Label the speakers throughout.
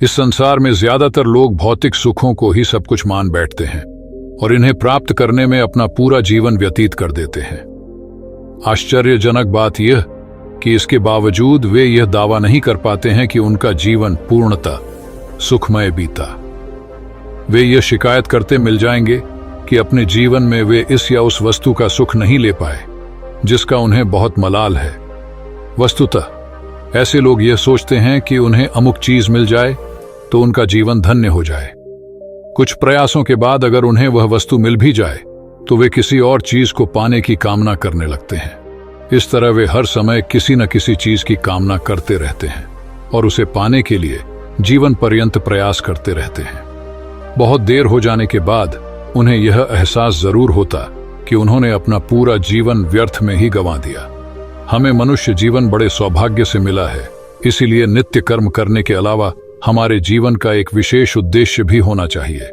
Speaker 1: इस संसार में ज्यादातर लोग भौतिक सुखों को ही सब कुछ मान बैठते हैं और इन्हें प्राप्त करने में अपना पूरा जीवन व्यतीत कर देते हैं। आश्चर्यजनक बात यह कि इसके बावजूद वे यह दावा नहीं कर पाते हैं कि उनका जीवन पूर्णतः सुखमय बीता। वे यह शिकायत करते मिल जाएंगे कि अपने जीवन में वे इस या उस वस्तु का सुख नहीं ले पाए जिसका उन्हें बहुत मलाल है। वस्तुतः ऐसे लोग यह सोचते हैं कि उन्हें अमुक चीज मिल जाए तो उनका जीवन धन्य हो जाए। कुछ प्रयासों के बाद अगर उन्हें वह वस्तु मिल भी जाए तो वे किसी और चीज को पाने की कामना करने लगते हैं। इस तरह वे हर समय किसी न किसी चीज की कामना करते रहते हैं और उसे पाने के लिए जीवन पर्यंत प्रयास करते रहते हैं। बहुत देर हो जाने के बाद उन्हें यह एहसास जरूर होता कि उन्होंने अपना पूरा जीवन व्यर्थ में ही गंवा दिया। हमें मनुष्य जीवन बड़े सौभाग्य से मिला है, इसीलिए नित्य कर्म करने के अलावा हमारे जीवन का एक विशेष उद्देश्य भी होना चाहिए।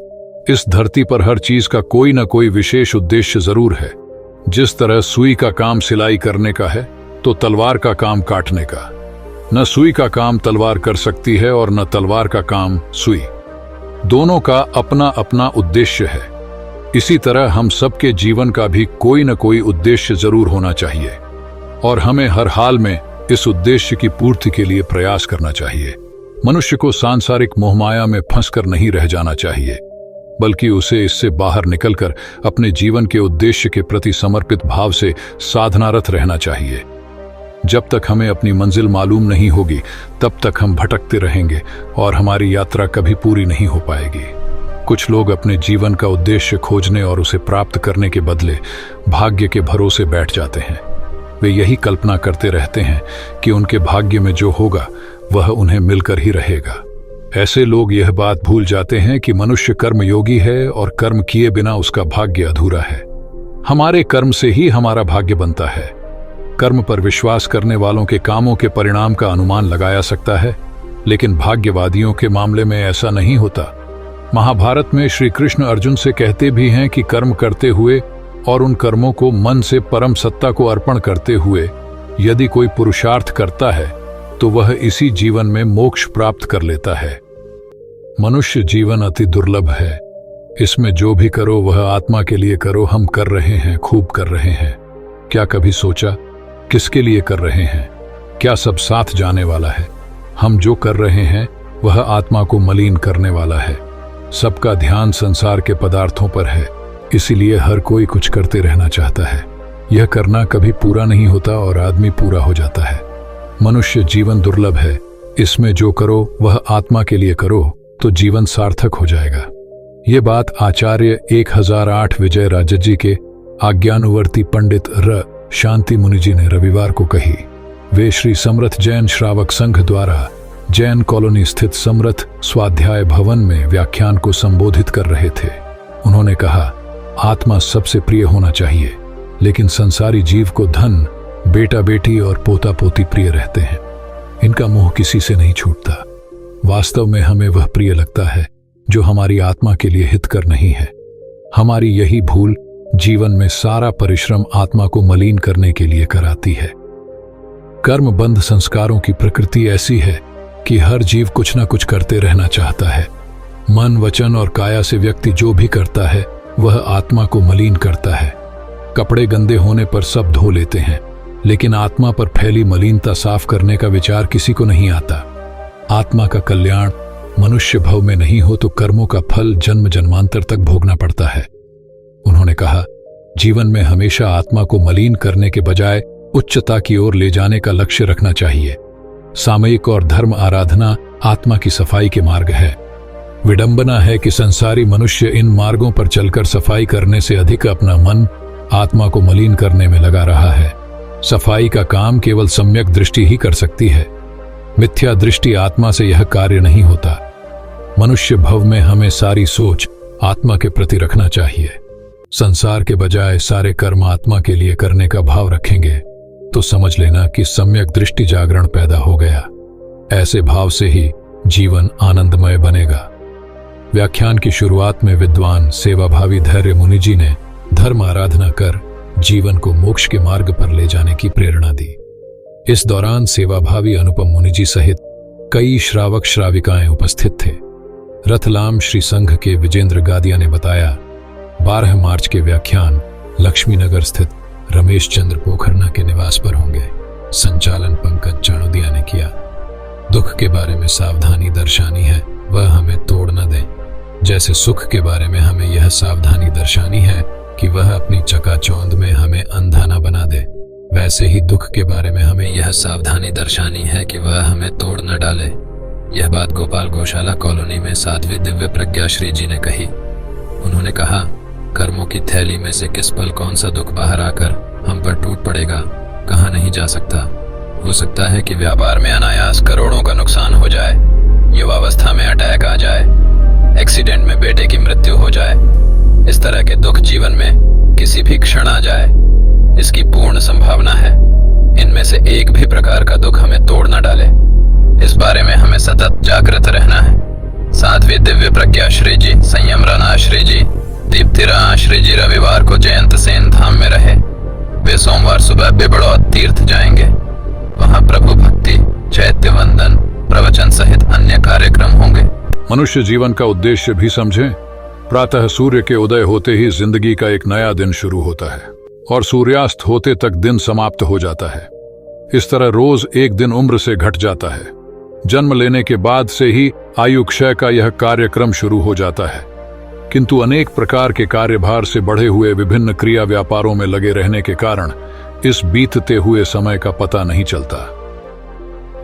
Speaker 1: इस धरती पर हर चीज का कोई न कोई विशेष उद्देश्य जरूर है। जिस तरह सुई का काम सिलाई करने का है तो तलवार का काम काटने का। न सुई का काम तलवार कर सकती है और न तलवार का काम सुई। दोनों का अपना अपना उद्देश्य है। इसी तरह हम सबके जीवन का भी कोई न कोई उद्देश्य जरूर होना चाहिए और हमें हर हाल में इस उद्देश्य की पूर्ति के लिए प्रयास करना चाहिए। मनुष्य को सांसारिक मोहमाया में फंसकर नहीं रह जाना चाहिए, बल्कि उसे इससे बाहर निकलकर अपने जीवन के उद्देश्य के प्रति समर्पित भाव से साधनारत रहना चाहिए। जब तक हमें अपनी मंजिल मालूम नहीं होगी तब तक हम भटकते रहेंगे और हमारी यात्रा कभी पूरी नहीं हो पाएगी। कुछ लोग अपने जीवन का उद्देश्य खोजने और उसे प्राप्त करने के बदले भाग्य के भरोसे बैठ जाते हैं। वे यही कल्पना करते रहते हैं कि उनके भाग्य में जो होगा वह उन्हें मिलकर ही रहेगा। ऐसे लोग यह बात भूल जाते हैं कि मनुष्य कर्मयोगी है और कर्म किए बिना उसका भाग्य अधूरा है। हमारे कर्म से ही हमारा भाग्य बनता है। कर्म पर विश्वास करने वालों के कामों के परिणाम का अनुमान लगाया सकता है, लेकिन भाग्यवादियों के मामले में ऐसा नहीं होता। महाभारत में श्री कृष्ण अर्जुन से कहते भी हैं कि कर्म करते हुए और उन कर्मों को मन से परम सत्ता को अर्पण करते हुए यदि कोई पुरुषार्थ करता है तो वह इसी जीवन में मोक्ष प्राप्त कर लेता है। मनुष्य जीवन अति दुर्लभ है। इसमें जो भी करो वह आत्मा के लिए करो। हम कर रहे हैं, खूब कर रहे हैं। क्या कभी सोचा किसके लिए कर रहे हैं? क्या सब साथ जाने वाला है? हम जो कर रहे हैं वह आत्मा को मलिन करने वाला है। सबका ध्यान संसार के पदार्थों पर है, इसीलिए हर कोई कुछ करते रहना चाहता है। यह करना कभी पूरा नहीं होता और आदमी पूरा हो जाता है। मनुष्य जीवन दुर्लभ है। इसमें जो करो वह आत्मा के लिए करो तो जीवन सार्थक हो जाएगा। ये बात आचार्य 1008 विजय राज जी के आज्ञानुवर्ती पंडित र शांति मुनि जी ने रविवार को कही। वे श्री समर्थ जैन श्रावक संघ द्वारा जैन कॉलोनी स्थित समर्थ स्वाध्याय भवन में व्याख्यान को संबोधित कर रहे थे। उन्होंने कहा, आत्मा सबसे प्रिय होना चाहिए, लेकिन संसारी जीव को धन, बेटा बेटी और पोता पोती प्रिय रहते हैं। इनका मोह किसी से नहीं छूटता। वास्तव में हमें वह प्रिय लगता है जो हमारी आत्मा के लिए हितकर नहीं है। हमारी यही भूल जीवन में सारा परिश्रम आत्मा को मलिन करने के लिए कराती है। कर्मबंध संस्कारों की प्रकृति ऐसी है कि हर जीव कुछ न कुछ करते रहना चाहता है। मन, वचन और काया से व्यक्ति जो भी करता है वह आत्मा को मलिन करता है। कपड़े गंदे होने पर सब धो लेते हैं, लेकिन आत्मा पर फैली मलिनता साफ करने का विचार किसी को नहीं आता। आत्मा का कल्याण मनुष्य भव में नहीं हो तो कर्मों का फल जन्म जन्मांतर तक भोगना पड़ता है। उन्होंने कहा, जीवन में हमेशा आत्मा को मलिन करने के बजाय उच्चता की ओर ले जाने का लक्ष्य रखना चाहिए। सामयिक और धर्म आराधना आत्मा की सफाई के मार्ग है। विडंबना है कि संसारी मनुष्य इन मार्गों पर चलकर सफाई करने से अधिक अपना मन, आत्मा को मलिन करने में लगा रहा है। सफाई का काम केवल सम्यक दृष्टि ही कर सकती है। मिथ्या दृष्टि आत्मा से यह कार्य नहीं होता। मनुष्य भव में हमें सारी सोच आत्मा के प्रति रखना चाहिए। संसार के बजाय सारे कर्म आत्मा के लिए करने का भाव रखेंगे तो समझ लेना कि सम्यक दृष्टि जागरण पैदा हो गया। ऐसे भाव से ही जीवन आनंदमय बनेगा। व्याख्यान की शुरुआत में विद्वान सेवाभावी धैर्य मुनि जी ने धर्म आराधना कर जीवन को मोक्ष के मार्ग पर ले जाने की प्रेरणा दी। इस दौरान सेवाभावी अनुपम मुनि जी सहित
Speaker 2: कई श्रावक श्राविकाएं उपस्थित थे। रतलाम श्री संघ के विजेंद्र गादिया ने बताया, 12 मार्च के व्याख्यान लक्ष्मीनगर स्थित रमेश चंद्र पोखरना के निवास पर होंगे। संचालन पंकज चाणोदिया ने किया। दुख के बारे में सावधानी दर्शानी है, वह हमें तोड़ न दे। जैसे सुख के बारे में हमें यह सावधानी दर्शानी है कि वह अपनी चकाचौंध में हमें अंधा न बना दे, वैसे ही दुख के बारे में हमें यह सावधानी दर्शानी है कि वह हमें तोड़ न डाले। यह बात गोपाल गौशाला कॉलोनी में साध्वी दिव्य प्रज्ञा श्री जी ने कही। उन्होंने कहा, कर्मों की थैली में से किस पल कौन सा दुख बाहर आकर हम पर टूट पड़ेगा, कहा नहीं जा सकता। हो सकता है कि व्यापार में अनायास करोड़ों का नुकसान हो जाए, युवावस्था में अटैक आ जाए, एक्सीडेंट में बेटे की मृत्यु हो जाए। इस तरह के दुख जीवन में किसी भी क्षण आ जाए, इसकी पूर्ण संभावना है। इनमें से एक भी प्रकार का दुख हमें तोड़ न डाले, इस बारे में हमें सतत जागृत रहना है। साध्वी दिव्य प्रज्ञा श्री जी, संयम राणा श्री जी, दीप्तिरा श्री जी रविवार को जयंत सेन धाम में रहे। वे सोमवार सुबह बिबड़ौद तीर्थ जाएंगे। वहां प्रभु भक्ति, चैत्य वंदन, प्रवचन सहित अन्य कार्यक्रम होंगे।
Speaker 1: मनुष्य जीवन का उद्देश्य भी समझें। प्रातः सूर्य के उदय होते ही जिंदगी का एक नया दिन शुरू होता है और सूर्यास्त होते तक दिन समाप्त हो जाता है। इस तरह रोज एक दिन उम्र से घट जाता है। जन्म लेने के बाद से ही आयु क्षय का यह कार्यक्रम शुरू हो जाता है, किंतु अनेक प्रकार के कार्यभार से बढ़े हुए विभिन्न क्रिया व्यापारों में लगे रहने के कारण इस बीतते हुए समय का पता नहीं चलता।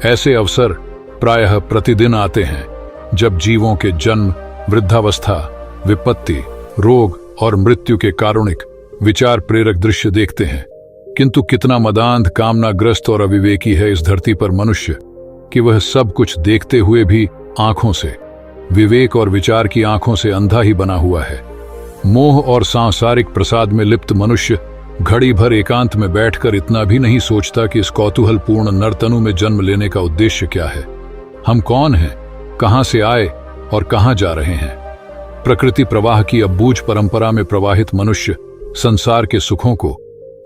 Speaker 1: ऐसे अवसर प्रायः प्रतिदिन आते हैं जब जीवों के जन्म, वृद्धावस्था, विपत्ति, रोग और मृत्यु के कारुणिक विचार प्रेरक दृश्य देखते हैं। किंतु कितना मदांध, कामनाग्रस्त और अविवेकी है इस धरती पर मनुष्य कि वह सब कुछ देखते हुए भी आंखों से, विवेक और विचार की आंखों से अंधा ही बना हुआ है। मोह और सांसारिक प्रसाद में लिप्त मनुष्य घड़ी भर एकांत में बैठकर इतना भी नहीं सोचता कि इस कौतूहलपूर्ण नरतनु में जन्म लेने का उद्देश्य क्या है, हम कौन हैं, कहां से आए और कहां जा रहे हैं। प्रकृति प्रवाह की अबूझ परंपरा में प्रवाहित मनुष्य संसार के सुखों को,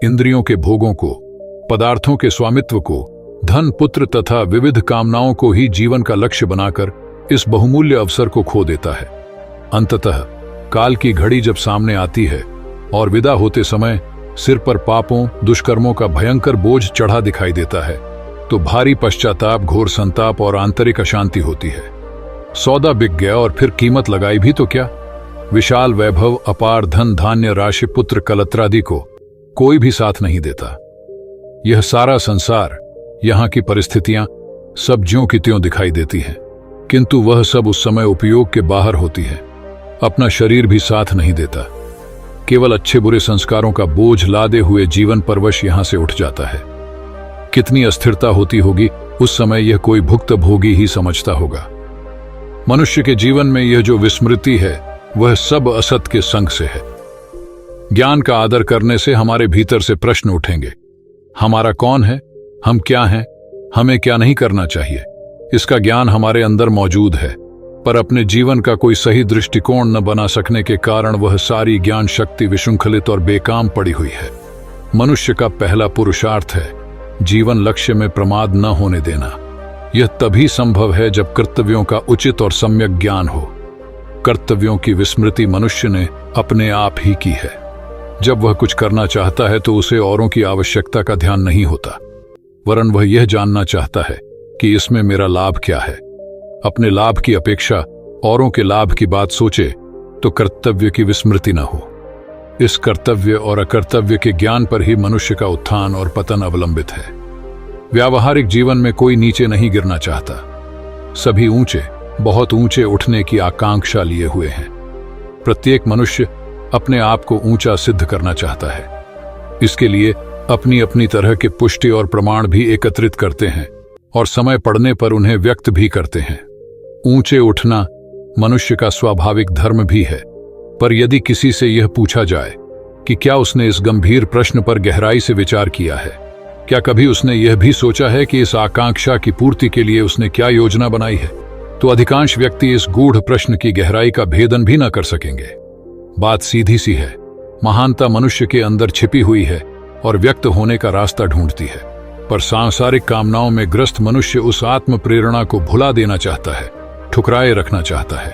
Speaker 1: इंद्रियों के भोगों को, पदार्थों के स्वामित्व को, धन, पुत्र तथा विविध कामनाओं को ही जीवन का लक्ष्य बनाकर इस बहुमूल्य अवसर को खो देता है। अंततः काल की घड़ी जब सामने आती है और विदा होते समय सिर पर पापों, दुष्कर्मों का भयंकर बोझ चढ़ा दिखाई देता है, तो भारी पश्चाताप, घोर संताप और आंतरिक अशांति होती है। सौदा बिक गया और फिर कीमत लगाई भी तो क्या। विशाल वैभव, अपार धन धान्य, राशि, पुत्र, कलत्रादि को कोई भी साथ नहीं देता। यह सारा संसार, यहाँ की परिस्थितियां सब ज्यों की त्यों दिखाई देती हैं, किंतु वह सब उस समय उपयोग के बाहर होती है। अपना शरीर भी साथ नहीं देता। केवल अच्छे बुरे संस्कारों का बोझ लादे हुए जीवन परवश यहां से उठ जाता है। कितनी अस्थिरता होती होगी उस समय, यह कोई भुक्त भोगी ही समझता होगा। मनुष्य के जीवन में यह जो विस्मृति है वह सब असत के संग से है। ज्ञान का आदर करने से हमारे भीतर से प्रश्न उठेंगे, हमारा कौन है, हम क्या हैं, हमें क्या नहीं करना चाहिए। इसका ज्ञान हमारे अंदर मौजूद है, पर अपने जीवन का कोई सही दृष्टिकोण न बना सकने के कारण वह सारी ज्ञान शक्ति विशृंखलित और बेकाम पड़ी हुई है। मनुष्य का पहला पुरुषार्थ है जीवन लक्ष्य में प्रमाद न होने देना। यह तभी संभव है जब कर्तव्यों का उचित और सम्यक ज्ञान हो। कर्तव्यों की विस्मृति मनुष्य ने अपने आप ही की है। जब वह कुछ करना चाहता है तो उसे औरों की आवश्यकता का ध्यान नहीं होता, वरन वह यह जानना चाहता है कि इसमें मेरा लाभ क्या है। अपने लाभ की अपेक्षा औरों के लाभ की बात सोचे तो कर्तव्य की विस्मृति न हो। इस कर्तव्य और अकर्तव्य के ज्ञान पर ही मनुष्य का उत्थान और पतन अवलंबित है। व्यावहारिक जीवन में कोई नीचे नहीं गिरना चाहता। सभी ऊंचे, बहुत ऊंचे उठने की आकांक्षा लिए हुए हैं। प्रत्येक मनुष्य अपने आप को ऊंचा सिद्ध करना चाहता है। इसके लिए अपनी अपनी तरह के पुष्टि और प्रमाण भी एकत्रित करते हैं और समय पड़ने पर उन्हें व्यक्त भी करते हैं। ऊंचे उठना मनुष्य का स्वाभाविक धर्म भी है, पर यदि किसी से यह पूछा जाए कि क्या उसने इस गंभीर प्रश्न पर गहराई से विचार किया है, क्या कभी उसने यह भी सोचा है कि इस आकांक्षा की पूर्ति के लिए उसने क्या योजना बनाई है, तो अधिकांश व्यक्ति इस गूढ़ प्रश्न की गहराई का भेदन भी न कर सकेंगे। बात सीधी सी है, महानता मनुष्य के अंदर छिपी हुई है और व्यक्त होने का रास्ता ढूंढती है। पर सांसारिक कामनाओं में ग्रस्त मनुष्य उस आत्म प्रेरणा को भुला देना चाहता है, ठुकराए रखना चाहता है।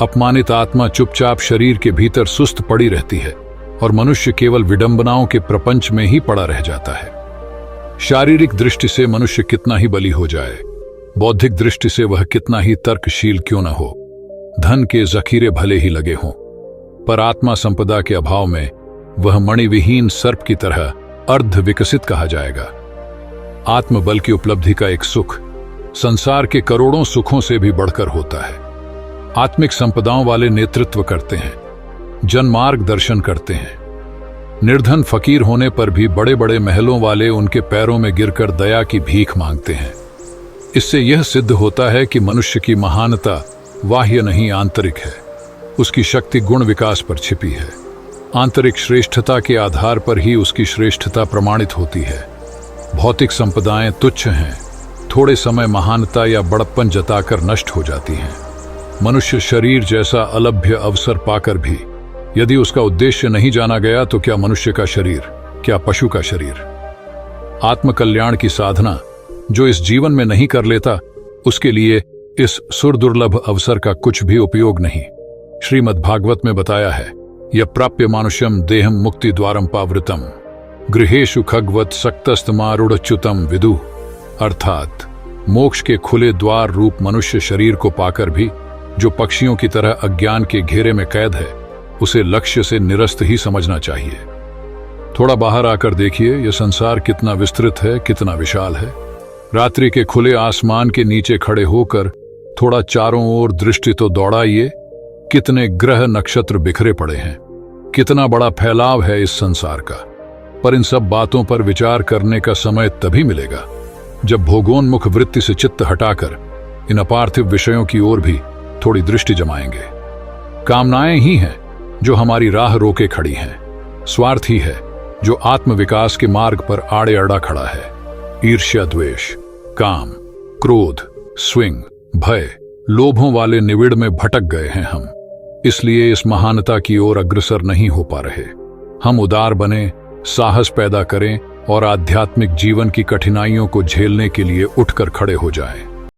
Speaker 1: अपमानित आत्मा चुपचाप शरीर के भीतर सुस्त पड़ी रहती है और मनुष्य केवल विडंबनाओं के प्रपंच में ही पड़ा रह जाता है। शारीरिक दृष्टि से मनुष्य कितना ही बली हो जाए, बौद्धिक दृष्टि से वह कितना ही तर्कशील क्यों न हो, धन के जखीरे भले ही लगे हों, पर आत्मा संपदा के अभाव में वह मणिविहीन सर्प की तरह अर्ध विकसित कहा जाएगा। आत्मबल की उपलब्धि का एक सुख संसार के करोड़ों सुखों से भी बढ़कर होता है। आत्मिक संपदाओं वाले नेतृत्व करते हैं, जनमार्ग दर्शन करते हैं। निर्धन फकीर होने पर भी बड़े बड़े महलों वाले उनके पैरों में गिरकर दया की भीख मांगते हैं। इससे यह सिद्ध होता है कि मनुष्य की महानता बाह्य नहीं आंतरिक है। उसकी शक्ति गुण विकास पर छिपी है। आंतरिक श्रेष्ठता के आधार पर ही उसकी श्रेष्ठता प्रमाणित होती है। भौतिक संपदाएं तुच्छ हैं, थोड़े समय महानता या बड़प्पन जताकर नष्ट हो जाती हैं। मनुष्य शरीर जैसा अलभ्य अवसर पाकर भी यदि उसका उद्देश्य नहीं जाना गया तो क्या मनुष्य का शरीर, क्या पशु का शरीर। आत्मकल्याण की साधना जो इस जीवन में नहीं कर लेता, उसके लिए इस सुरदुर्लभ अवसर का कुछ भी उपयोग नहीं। श्रीमद् भागवत में बताया है, यह प्राप्य मानुष्यम देहम मुक्ति द्वारम पावृतम गृहेषु खगवत सक्तस्तमारूढ़च्युतम विदु। अर्थात मोक्ष के खुले द्वार रूप मनुष्य शरीर को पाकर भी जो पक्षियों की तरह अज्ञान के घेरे में कैद है, उसे लक्ष्य से निरस्त ही समझना चाहिए। थोड़ा बाहर आकर देखिए, यह संसार कितना विस्तृत है, कितना विशाल है। रात्रि के खुले आसमान के नीचे खड़े होकर थोड़ा चारों ओर दृष्टि तो दौड़ाइए, कितने ग्रह नक्षत्र बिखरे पड़े हैं, कितना बड़ा फैलाव है इस संसार का। पर इन सब बातों पर विचार करने का समय तभी मिलेगा जब भोगोन्मुख वृत्ति से चित्त हटाकर इन अपार्थिव विषयों की ओर भी थोड़ी दृष्टि जमाएंगे। कामनाएं ही हैं जो हमारी राह रोके खड़ी हैं। स्वार्थ ही है जो आत्मविकास के मार्ग पर आड़े अड़ा खड़ा है। ईर्ष्या, द्वेष, काम, क्रोध, स्विंग, भय, लोभों वाले निविड़ में भटक गए हैं हम। इसलिए इस महानता की ओर अग्रसर नहीं हो पा रहे। हम उदार बने, साहस पैदा करें और आध्यात्मिक जीवन की कठिनाइयों को झेलने के लिए उठकर खड़े हो जाएं।